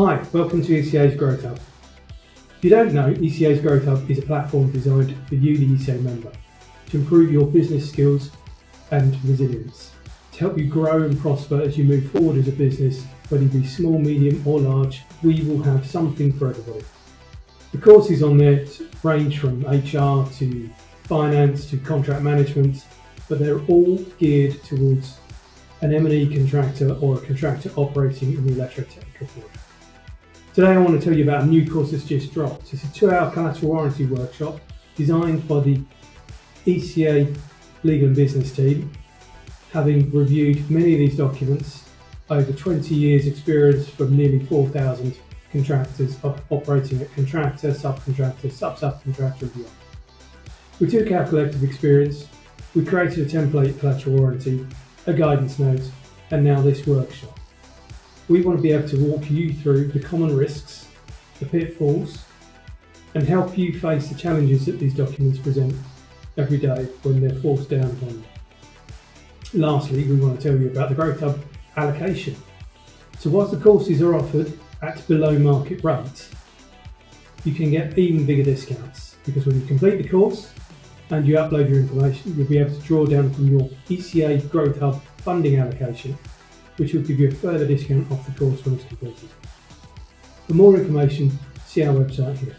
Hi, welcome to ECA's Growth Hub. If you don't know, ECA's Growth Hub is a platform designed for you, the ECA member, to improve your business skills and resilience, to help you grow and prosper as you move forward as a business, whether you be small, medium or large. We will have something for everybody. The courses on there range from HR to finance to contract management, but they're all geared towards an M&E contractor or a contractor operating in the electrotechnical field. Today I want to tell you about a new course that's just dropped. It's a 2-hour collateral warranty workshop designed by the ECA legal and business team, having reviewed many of these documents over 20 years experience from nearly 4,000 contractors operating at contractor, subcontractor, sub-subcontractor and beyond. We took our collective experience, we created a template collateral warranty, a guidance note, and now this workshop. We want to be able to walk you through the common risks, the pitfalls, and help you face the challenges that these documents present every day when they're forced down upon you. Lastly, we want to tell you about the Growth Hub allocation. So whilst the courses are offered at below market rates, you can get even bigger discounts, because when you complete the course and you upload your information, you'll be able to draw down from your ECA Growth Hub funding allocation, which will give you a further discount off the course when it's completed. For more information, see our website here.